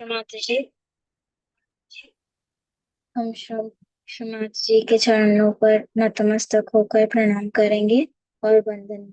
माता जी, हम माता जी के चरणों पर नतमस्तक होकर प्रणाम करेंगे और वंदन।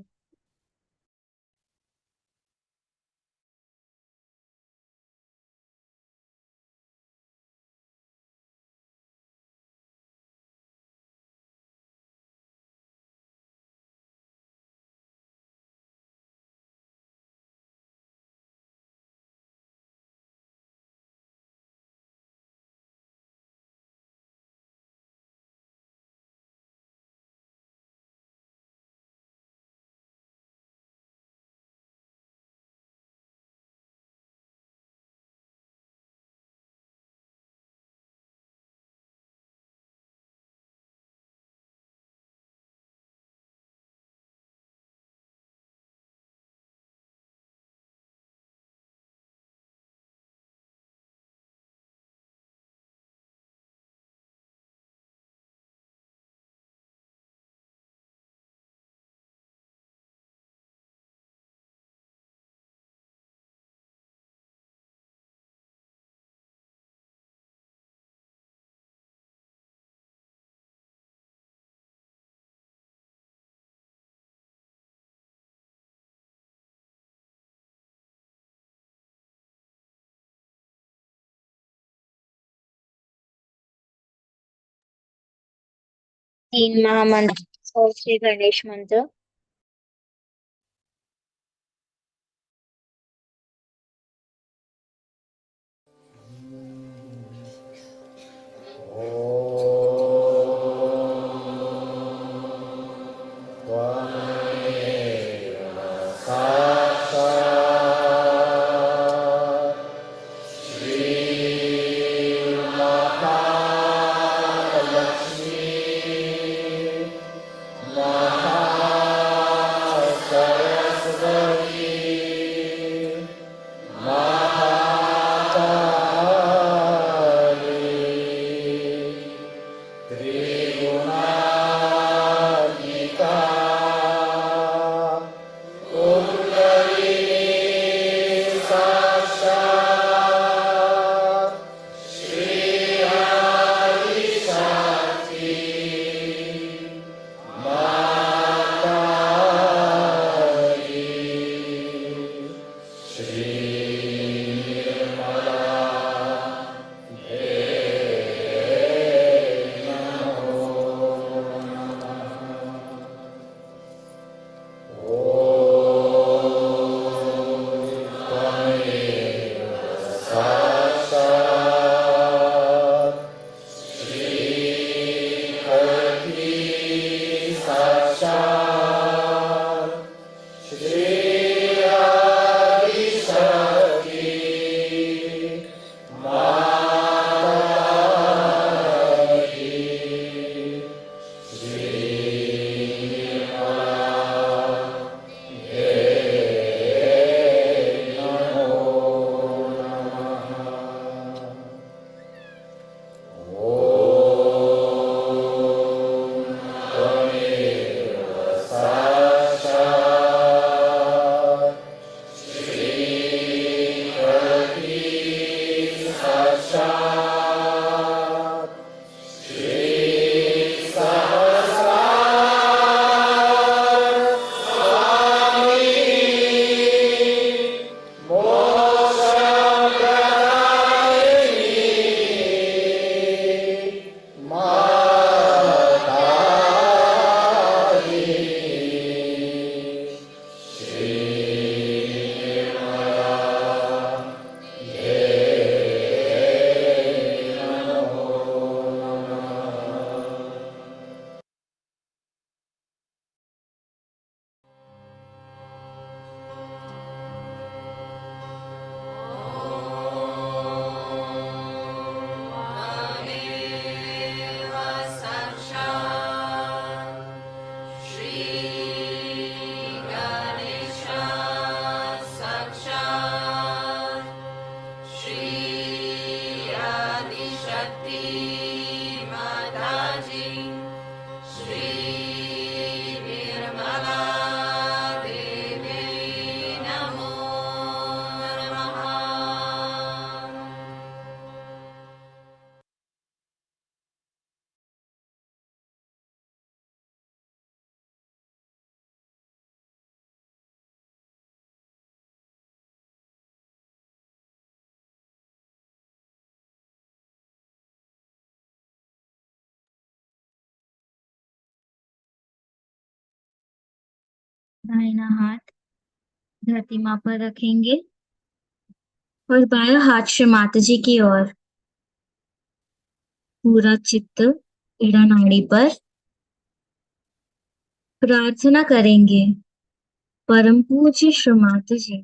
3 महामंत्र और श्री गणेश मंत्र। दाहिना हाथ धरती माँ पर रखेंगे और बायां हाथ श्री माता जी की ओर। पूरा चित्त इड़ा नाड़ी पर प्रार्थना करेंगे। परम पूज्य श्री माता जी,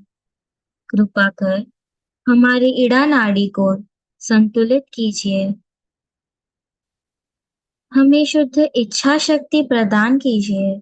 कृपा कर हमारी इड़ा नाड़ी को संतुलित कीजिए। हमें शुद्ध इच्छा शक्ति प्रदान कीजिए।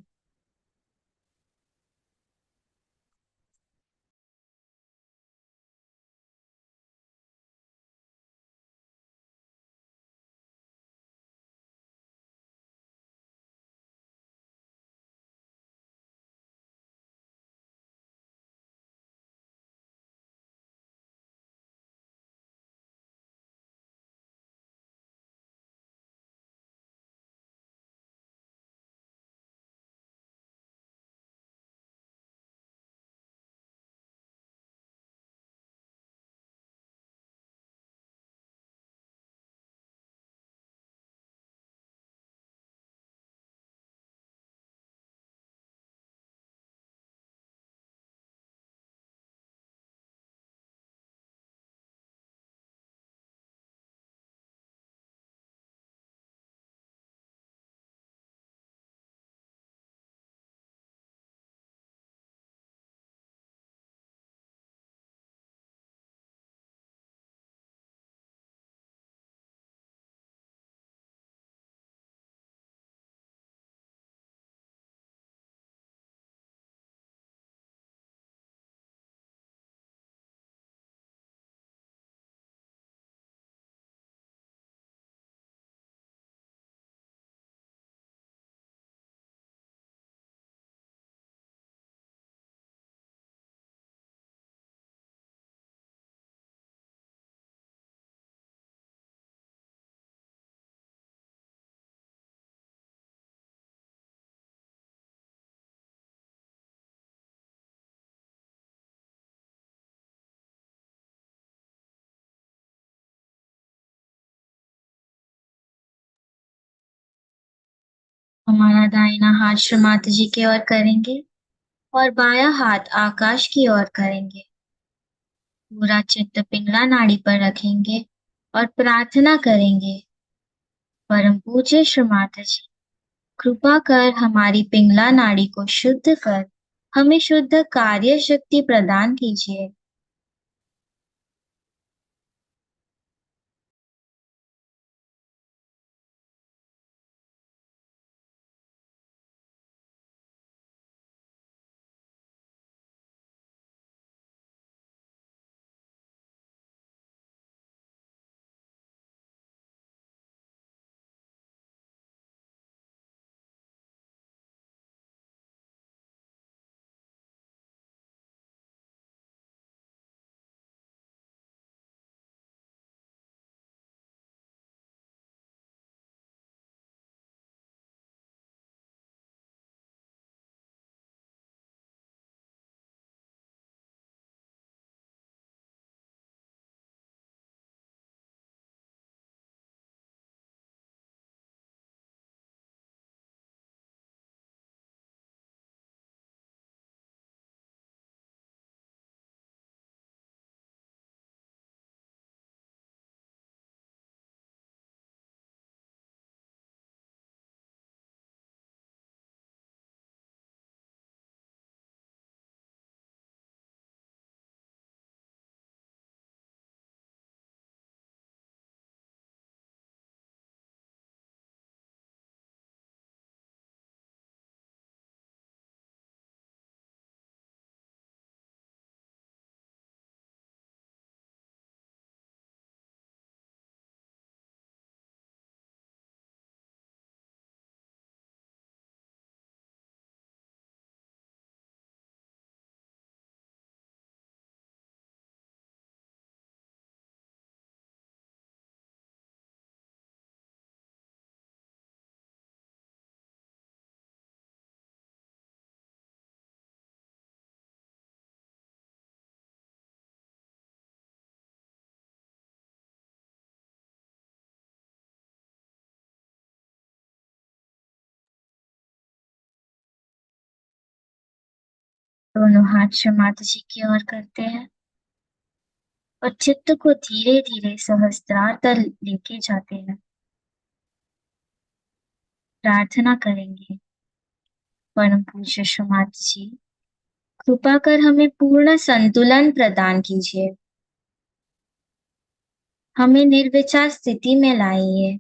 हमारा दाहिना हाथ श्री माता जी की ओर करेंगे और बायां हाथ आकाश की ओर करेंगे। पूरा चित्त पिंगला नाड़ी पर रखेंगे और प्रार्थना करेंगे। परम पूज्य श्री माता जी, कृपा कर हमारी पिंगला नाड़ी को शुद्ध कर हमें शुद्ध कार्य शक्ति प्रदान कीजिए। दोनों हाथ श्री माता जी की ओर करते हैं और चित्त को धीरे धीरे सहस्त्रार तक लेके जाते हैं। प्रार्थना करेंगे, परम पूज्य श्री माता जी, कृपा कर हमें पूर्ण संतुलन प्रदान कीजिए। हमें निर्विचार स्थिति में लाइए।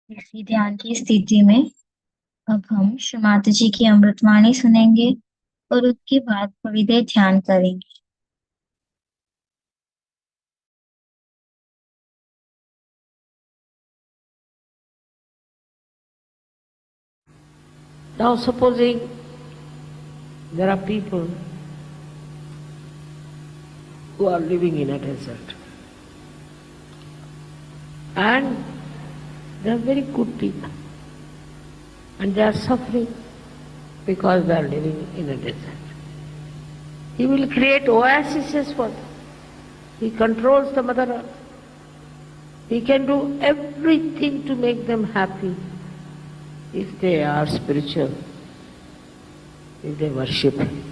इसी ध्यान की स्थिति में अब हम श्री माता जी की अमृतवाणी सुनेंगे और उसके बाद थोड़ी देर ध्यान करेंगे। Now supposing there are people who are living in a desert and they are very good people and they are suffering because they are living in a desert. He will create oases for them. He controls the Mother Earth. He can do everything to make them happy if they are spiritual, if they worship Him.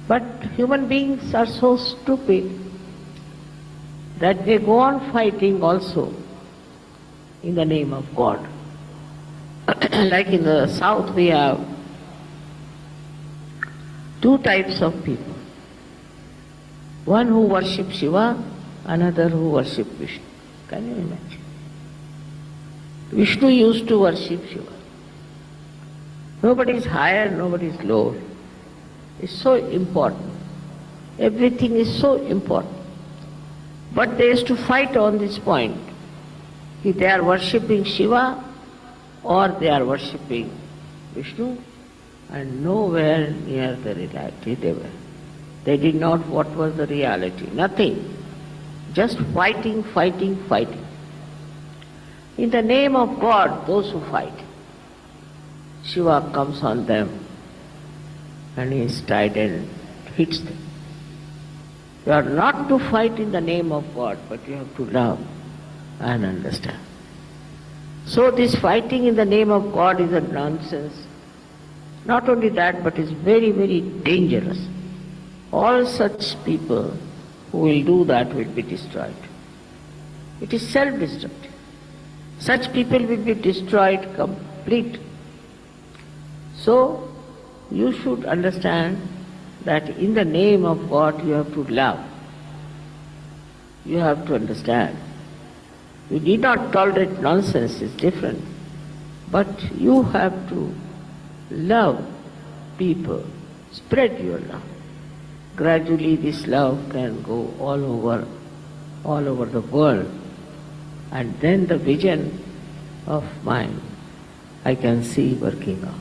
But human beings are so stupid that they go on fighting also in the name of God. Like in the south we have two types of people. One who worship Shiva, another who worship Vishnu. Can you imagine? Vishnu used to worship Shiva. Nobody is higher, nobody is lower. It's so important. Everything is so important. But they used to fight on this point. If they are worshipping Shiva or they are worshipping Vishnu, and nowhere near the reality they were. They did not what was the reality, nothing. Just fighting, fighting, fighting. In the name of God, those who fight, Shiva comes on them and his trident hits them. You are not to fight in the name of God, but you have to love and understand. So this fighting in the name of God is a nonsense. Not only that, but is very, very dangerous. All such people who will do that will be destroyed. It is self-destructive. Such people will be destroyed completely. So, you should understand that in the name of God you have to love. You have to understand. You need not tolerate nonsense, it's different. But you have to love people, spread your love. Gradually this love can go all over the world. And then the vision of mine I can see working out.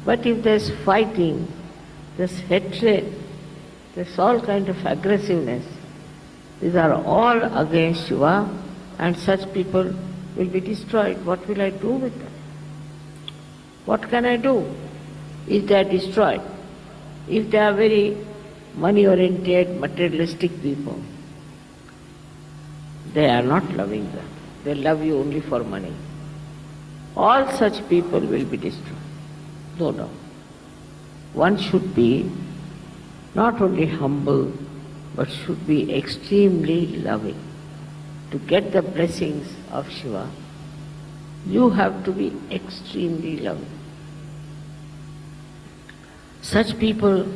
But if there's fighting, there's hatred, there's all kind of aggressiveness, these are all against Shiva, and such people will be destroyed. What will I do with them? What can I do if they are destroyed? If they are very money-oriented, materialistic people, they are not loving them. They love you only for money. All such people will be destroyed. No doubt. One should be not only humble, but should be extremely loving. To get the blessings of Shiva, you have to be extremely loving. Such people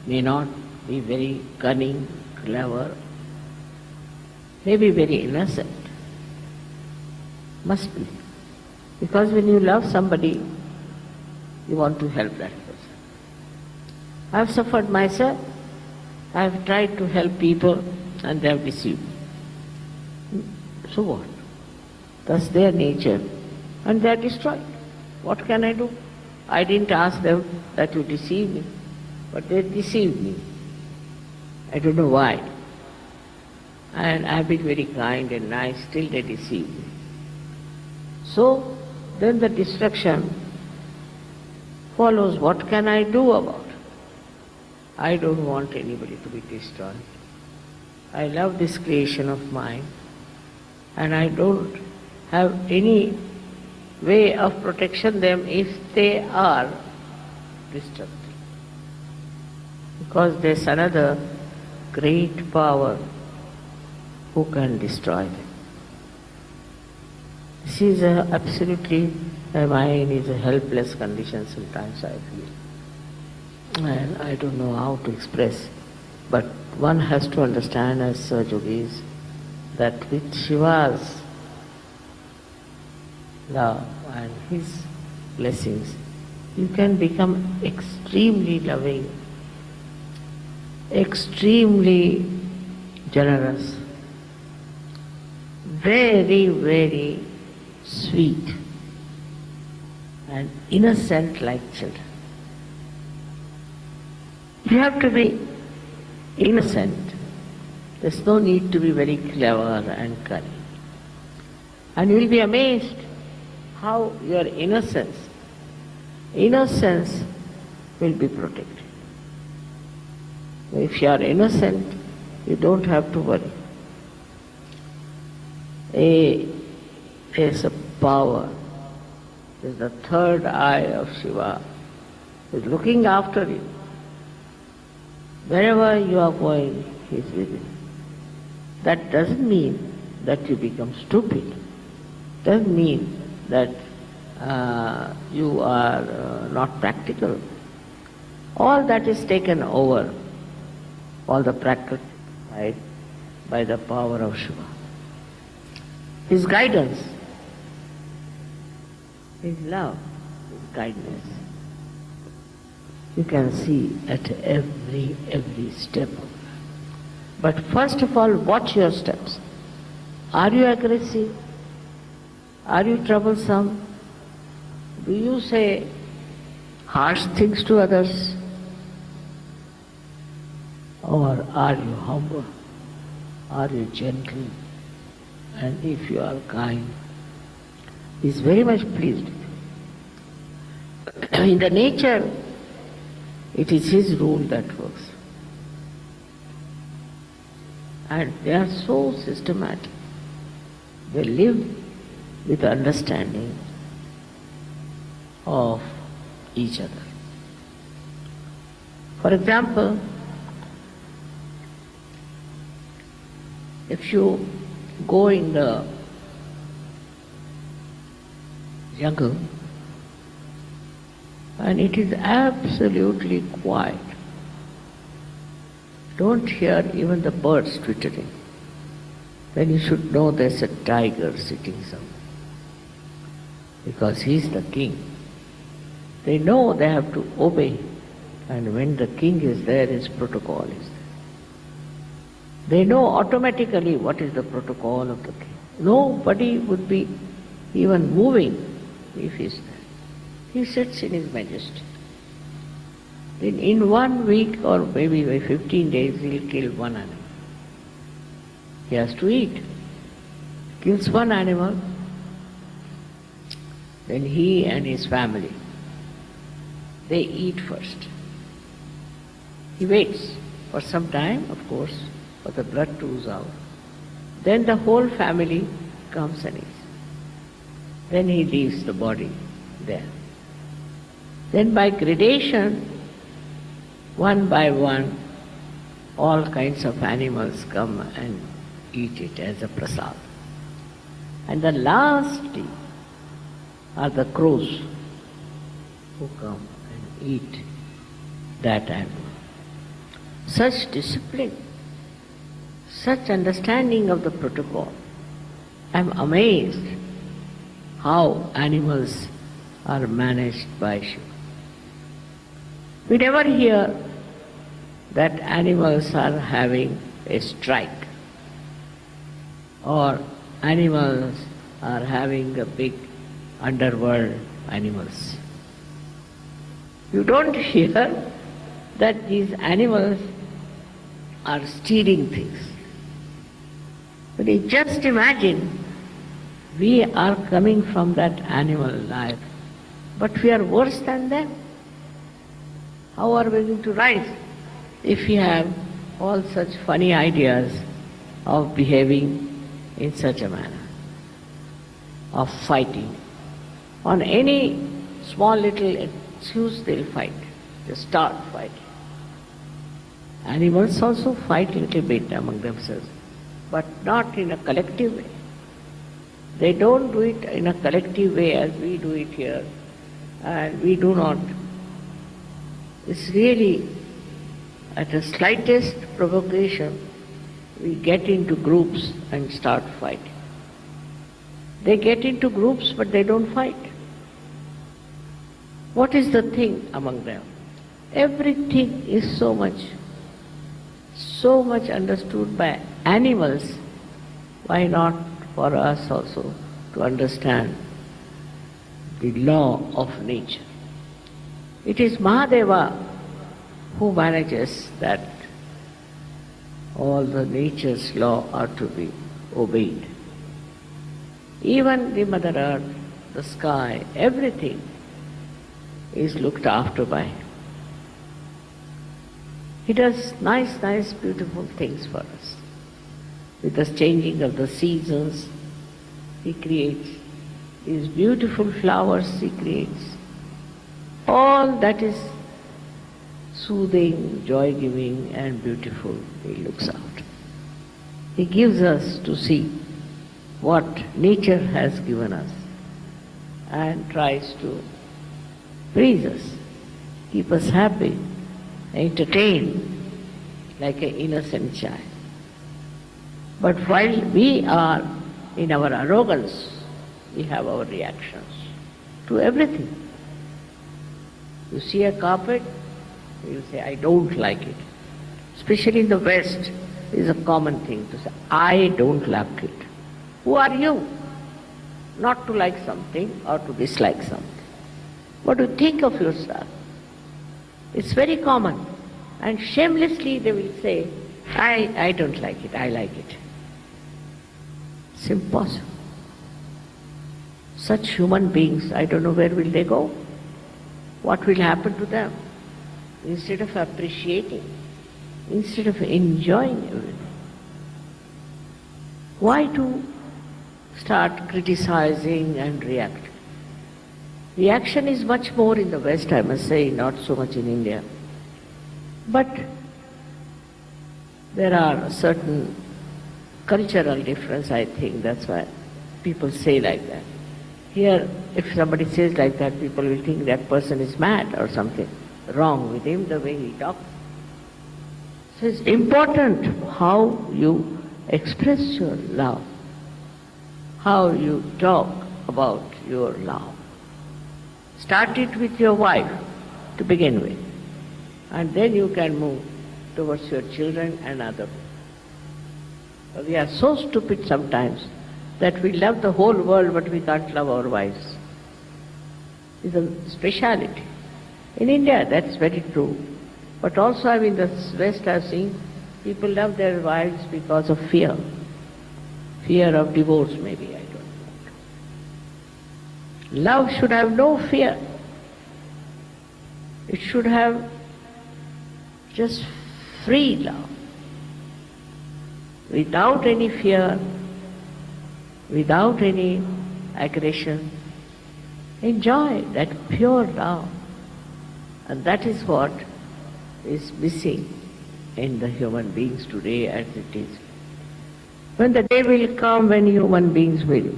may not be very cunning, clever, may be very innocent. Must be. Because when you love somebody, you want to help that person. I have suffered myself. I have tried to help people and they have deceived me. So what? That's their nature and they are destroyed. What can I do? I didn't ask them that you deceive me, but they deceived me. I don't know why. And I've been very kind and nice, still they deceive me. So then the destruction follows. What can I do about it? I don't want anybody to be destroyed. I love this creation of mine and I don't have any way of protection them if they are destructive. Because there's another great power who can destroy them. This is absolutely, my mind is a helpless condition sometimes I feel. And I don't know how to express. But one has to understand as Yogis that with Shiva's love and his blessings, you can become extremely loving, extremely generous, very, very sweet and innocent like children. You have to be innocent. There's no need to be very clever and cunning. And you will be amazed how your innocence will be protected. If you are innocent, you don't have to worry. There's a power, there's the third eye of Shiva, who is looking after you. Wherever you are going, he is with you. That doesn't mean that you become stupid. Doesn't mean that you are not practical. All that is taken over, all the practical by the power of Shiva. His guidance His love, His kindness. You can see at every step. But first of all, watch your steps. Are you aggressive? Are you troublesome? Do you say harsh things to others? Or are you humble? Are you gentle? And if you are kind, He is very much pleased with you. In the nature, it is His rule that works. And they are so systematic. They live with understanding of each other. For example, if you go in the jungle and it is absolutely quiet, don't hear even the birds twittering, then you should know there's a tiger sitting somewhere. Because he's the king. They know they have to obey, and when the king is there, his protocol is there. They know automatically what is the protocol of the king. Nobody would be even moving if he's there. He sits in his majesty. Then in 1 week or maybe by 15 days, he'll kill one animal. He has to eat. Kills one animal, then he and his family, they eat first. He waits for some time, of course, for the blood to ooze out. Then the whole family comes and eats. Then he leaves the body there. Then by gradation, one by one, all kinds of animals come and eat it as a prasad. And the last are the crows who come and eat that animal. Such discipline, such understanding of the protocol. I am amazed how animals are managed by Shiva. We never hear that animals are having a strike or animals are having a big underworld animals. You don't hear that these animals are stealing things. But you just imagine, we are coming from that animal life, but we are worse than them. How are we going to rise if we have all such funny ideas of behaving in such a manner, of fighting? On any small little excuse they'll fight, they start fighting. Animals also fight a little bit among themselves, but not in a collective way. They don't do it in a collective way as we do it here, and we do not. It's really, at the slightest provocation, we get into groups and start fighting. They get into groups, but they don't fight. What is the thing among them? Everything is so much understood by animals. Why not for us also to understand the law of nature? It is Mahadeva who manages that all the nature's law are to be obeyed. Even the Mother Earth, the sky, everything is looked after by Him. He does nice, beautiful things for us. With the changing of the seasons, He creates these beautiful flowers, He creates. All that is soothing, joy-giving and beautiful, He looks out. He gives us to see what nature has given us and tries to please us, keep us happy, entertain like an innocent child. But while we are in our arrogance, we have our reactions. to everything. You see a carpet, you say, I don't like it. Especially in the West, it is a common thing to say, I don't like it. Who are you not to like something or to dislike something? What do you think of yourself? It's very common. And shamelessly they will say, I don't like it, I like it. It's impossible. Such human beings, I don't know where will they go? What will happen to them? Instead of appreciating, instead of enjoying everything. Why to start criticizing and reacting? Reaction is much more in the West, I must say, not so much in India. But there are certain cultural difference, I think, that's why people say like that. Here, if somebody says like that, people will think that person is mad or something wrong with him, the way he talks. So it's important how you express your love, how you talk about your love. Start it with your wife to begin with, and then you can move towards your children and others. We are so stupid sometimes that we love the whole world but we can't love our wives. It's a speciality. In India that's very true. But also in the West I've seen people love their wives because of fear. Fear of divorce maybe, I don't know. Love should have no fear. It should have just free love. Without any fear, without any aggression. Enjoy that pure love. And that is what is missing in the human beings today as it is. When the day will come when human beings will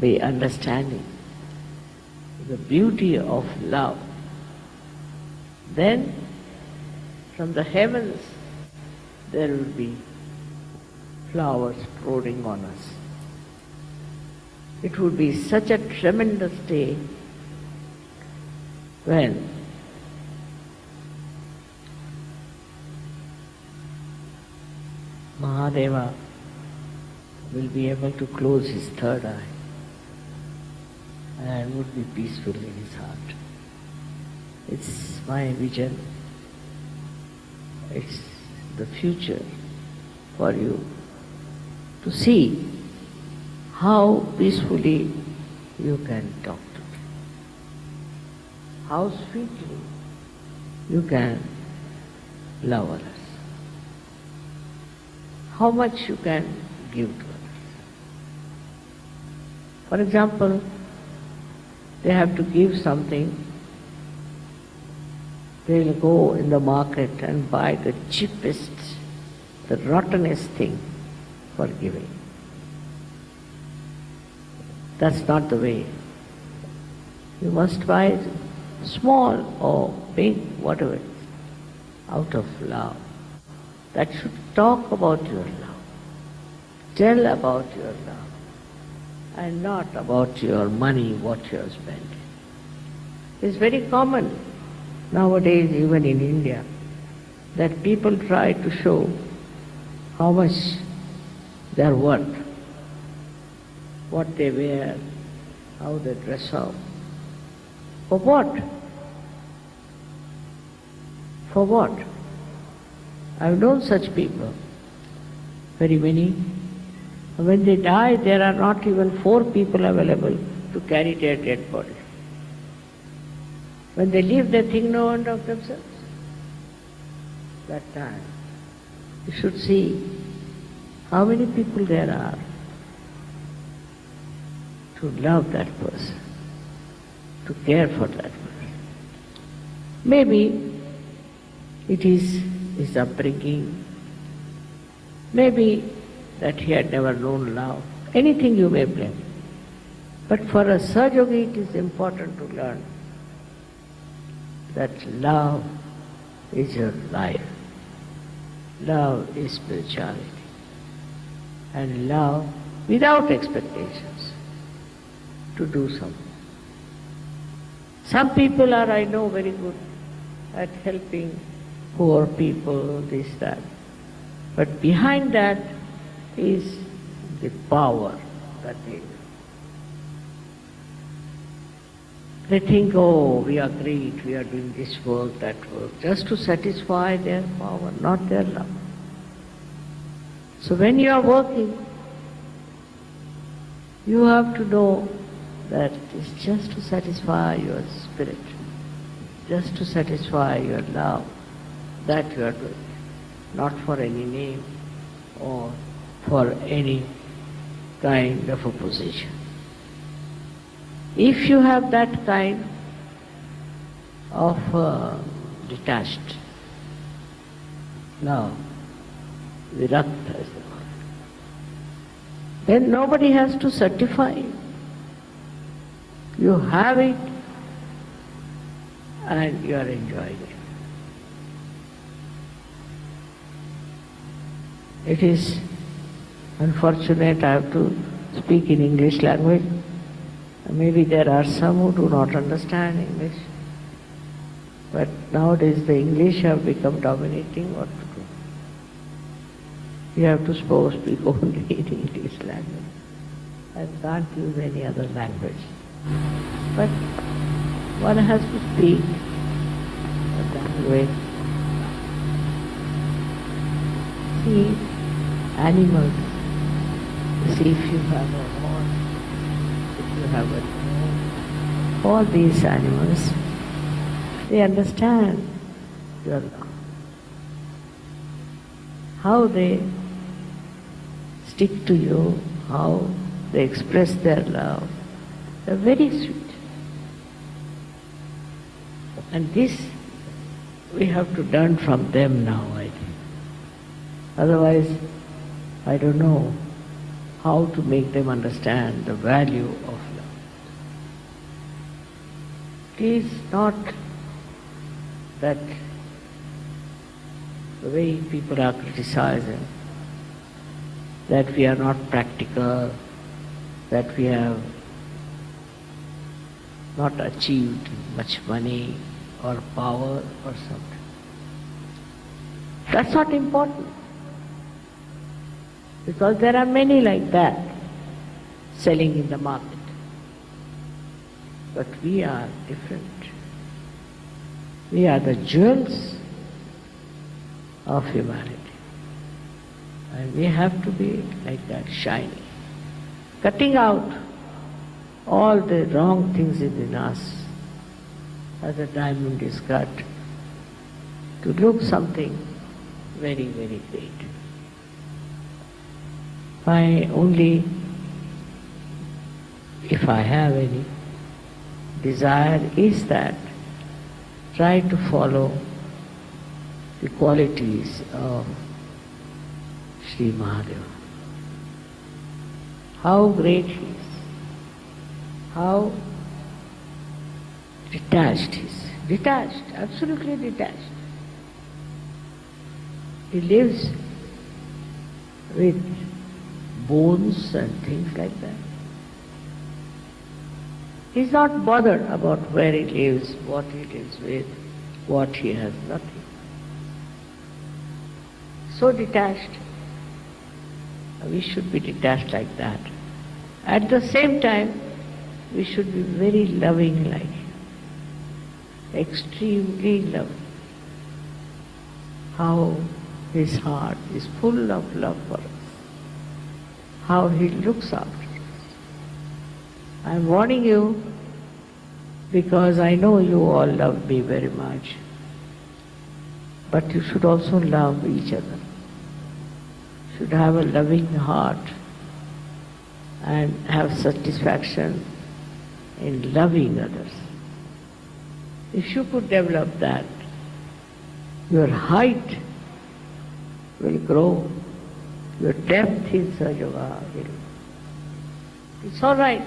be understanding the beauty of love, then from the heavens there will be flowers pouring on us. It would be such a tremendous day when Mahadeva will be able to close his third eye and would be peaceful in his heart. It's my vision. It's the future for you to see how peacefully you can talk to me, how sweetly you can love others, how much you can give to others. For example, they have to give something, they'll go in the market and buy the cheapest, the rottenest thing for giving. That's not the way. You must buy small or big, whatever, out of love. That should talk about your love, tell about your love, and not about your money, what you have spent. It's very common nowadays, even in India, that people try to show how much they are worth, what they wear, how they dress up. For what? For what? I've known such people, very many. When they die, there are not even 4 people available to carry their dead body. When they live, they think no one of themselves. That time, you should see how many people there are to love that person, to care for that person. Maybe it is his upbringing, maybe that he had never known love, anything you may blame. But for a Sahaja, it is important to learn that love is your life, love is spirituality, and love without expectations. to do something. Some people are, I know, very good at helping poor people, this, that. But behind that is the power that they think, oh, we are great, we are doing this work, that work, just to satisfy their power, not their love. So when you are working, you have to know that it's just to satisfy your spirit, just to satisfy your love, that you are doing, not for any name or for any kind of a position. If you have that kind of detached love, virakta is the word, then nobody has to certify you. You have it and you are enjoying it. It is unfortunate I have to speak in English language. Maybe there are some who do not understand English. But nowadays the English have become dominating. What to do? You have to speak only in English language and can't use any other language. But one has to speak a language. See animals. See if you have a horse, if you have a dog. All these animals, they understand your love. How they stick to you, how they express their love. They're very sweet. And this we have to learn from them now, I think. Otherwise, I don't know how to make them understand the value of love. It is not that the way people are criticizing, that we are not practical, that we have not achieved much money or power or something. That's not important. Because there are many like that selling in the market. But we are different. We are the jewels of humanity. And we have to be like that, shiny. Cutting out all the wrong things in us as a diamond is cut to look something very, very great. My only, if I have any desire, is that try to follow the qualities of Sri Mahadeva. How great he is, how detached he is. Detached, absolutely detached. He lives with bones and things like that. He's not bothered about where he lives, what he lives with, what he has, nothing. So detached. We should be detached like that. At the same time, we should be very loving like him. Extremely loving. How his heart is full of love for us. How he looks after us. I am warning you because I know you all love me very much. But you should also love each other. Should have a loving heart and have satisfaction in loving others. If you could develop that, your height will grow, your depth in Sahaja will. It's all right.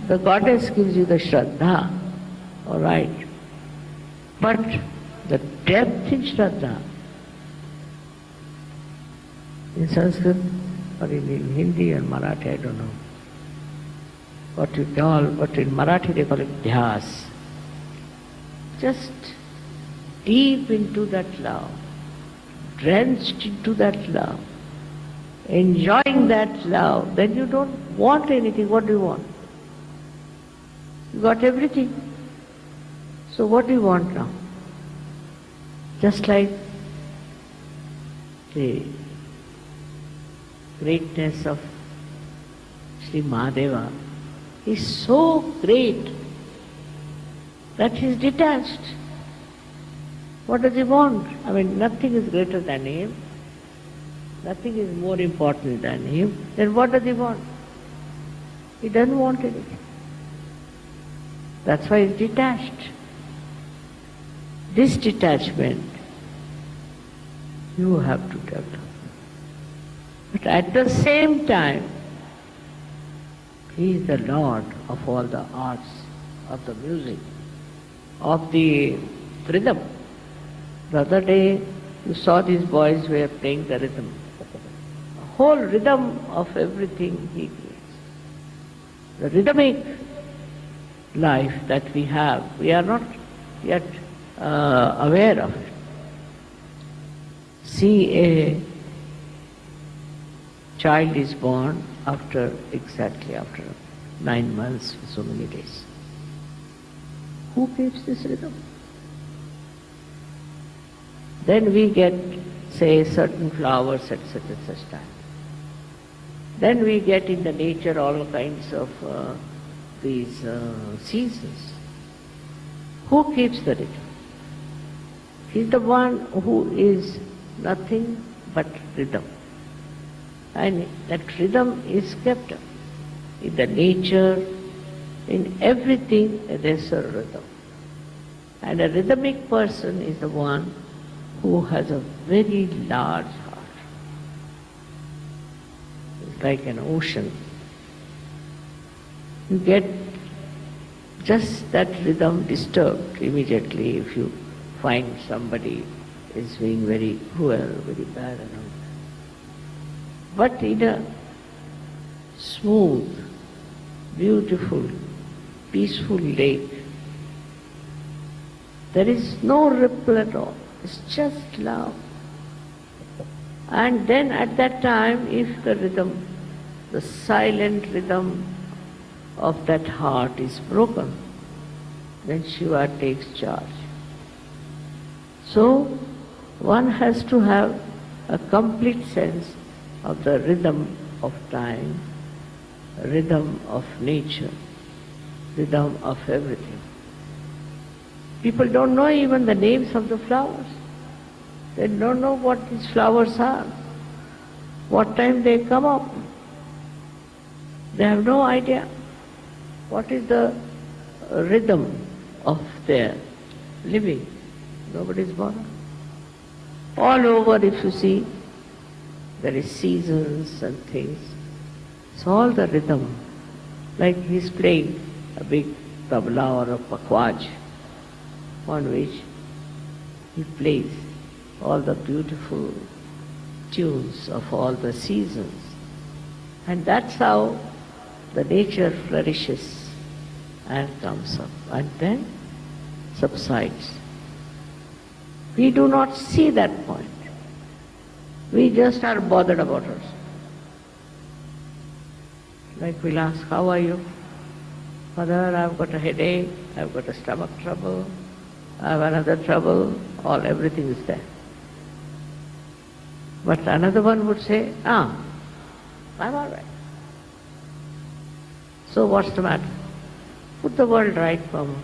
The goddess gives you the Shraddha, all right. But the depth in Shraddha, in Sanskrit or in Hindi or Marathi, I don't know. what you call, but in Marathi they call it dhyas. Just deep into that love, drenched into that love, enjoying that love, then you don't want anything. What do you want? You got everything. So what do you want now? Just like the greatness of Sri Mahadeva is so great that he is detached. What does he want? I mean, nothing is greater than him. Nothing is more important than him. Then what does he want? He doesn't want anything. That's why he's detached. This detachment you have to develop. But at the same time, he is the Lord of all the arts, of the music, of the rhythm. The other day you saw these boys were playing the rhythm. The whole rhythm of everything he creates. The rhythmic life that we have, we are not yet aware of it. See, a child is born exactly after 9 months, so many days. Who keeps this rhythm? Then we get, say, certain flowers at such and such time. Then we get in the nature all kinds of these seasons. Who keeps the rhythm? He's the one who is nothing but rhythm. And that rhythm is kept up. In the nature, in everything, there's a rhythm. And a rhythmic person is the one who has a very large heart. It's like an ocean. You get just that rhythm disturbed immediately if you find somebody is being very cruel, very bad and all that. But in a smooth, beautiful, peaceful lake, there is no ripple at all. It's just love. And then at that time, if the rhythm, the silent rhythm of that heart is broken, then Shiva takes charge. So, one has to have a complete sense of the rhythm of time, rhythm of nature, rhythm of everything. People don't know even the names of the flowers. They don't know what these flowers are, what time they come up. They have no idea what is the rhythm of their living. Nobody's bothered. All over, if you see, there is seasons and things. It's all the rhythm. Like he's playing a big tabla or a pakwaj on which he plays all the beautiful tunes of all the seasons. And that's how the nature flourishes and comes up and then subsides. We do not see that point. We just are bothered about us. Like we'll ask, how are you? Mother, I've got a headache, I've got a stomach trouble, I have another trouble, everything is there. But another one would say, I'm all right. So what's the matter? Put the world right, Mama.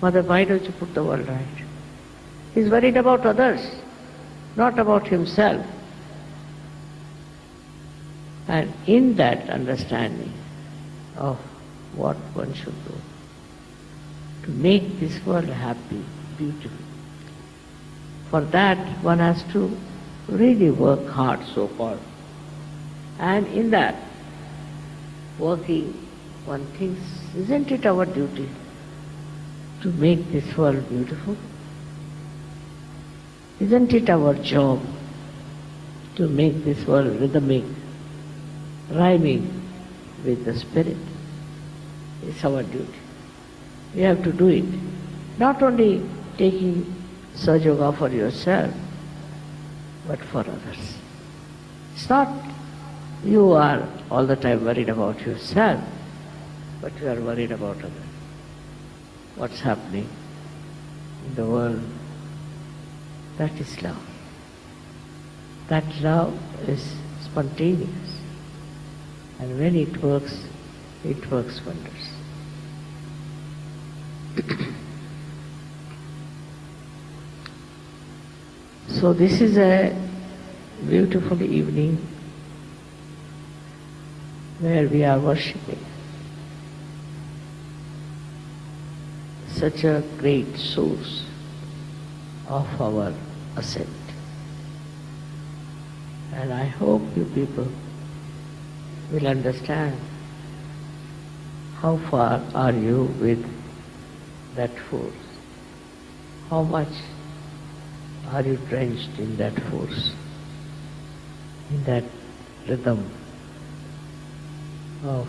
Mother, why don't you put the world right? He's worried about others, not about himself. And in that understanding of what one should do, to make this world happy, beautiful, for that one has to really work hard, so-called. And in that working, one thinks, isn't it our duty to make this world beautiful? Isn't it our job to make this world rhythmic, rhyming with the spirit? It's our duty. We have to do it. Not only taking Sahaja Yoga for yourself, but for others. It's not you are all the time worried about yourself, but you are worried about others. What's happening in the world? That is love. That love is spontaneous. And when it works wonders. So this is a beautiful evening where we are worshipping such a great source of our ascent. And I hope you people will understand how far are you with that force, how much are you drenched in that force, in that rhythm of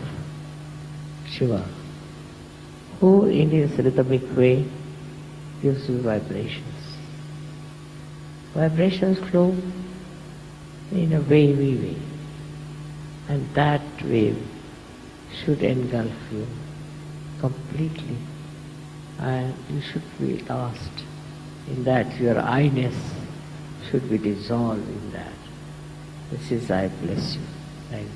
Shiva, who in his rhythmic way gives you vibrations. Vibrations flow in a wavy way, and that wave should engulf you completely, and you should be lost in that. Your I-ness should be dissolved in that. This is I bless you. Thank you.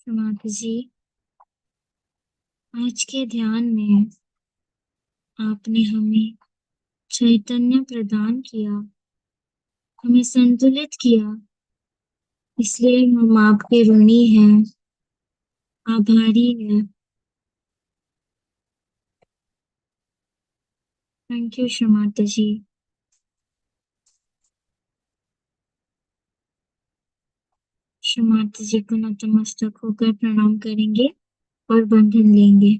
माता जी, आज के ध्यान में आपने हमें चैतन्य प्रदान किया, हमें संतुलित किया, इसलिए हम आपके ऋणी हैं, आभारी हैं। थैंक यू माता जी। माता जी को नतमस्तक होकर प्रणाम करेंगे और बंधन लेंगे।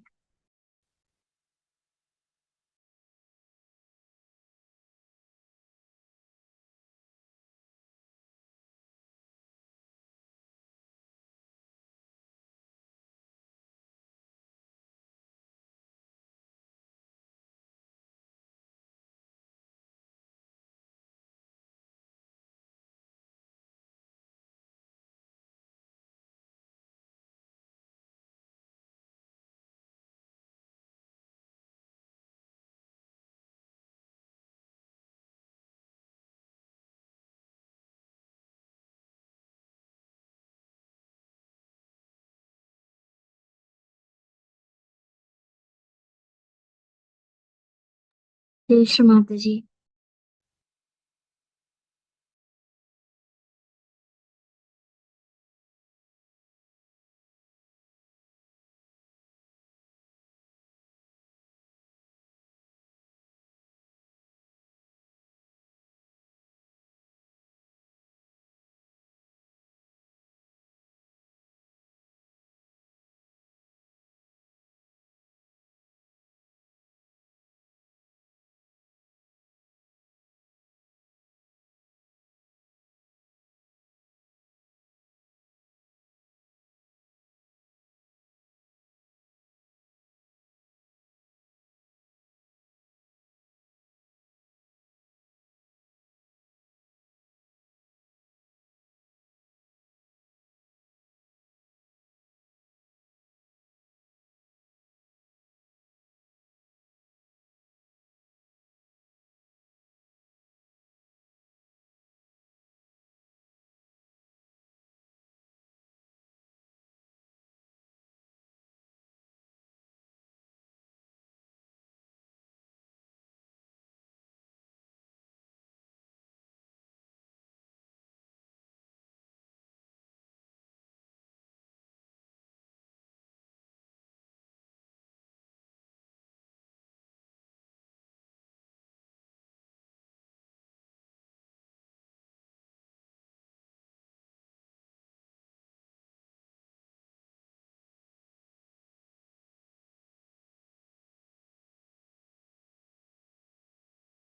जय श्री माता जी।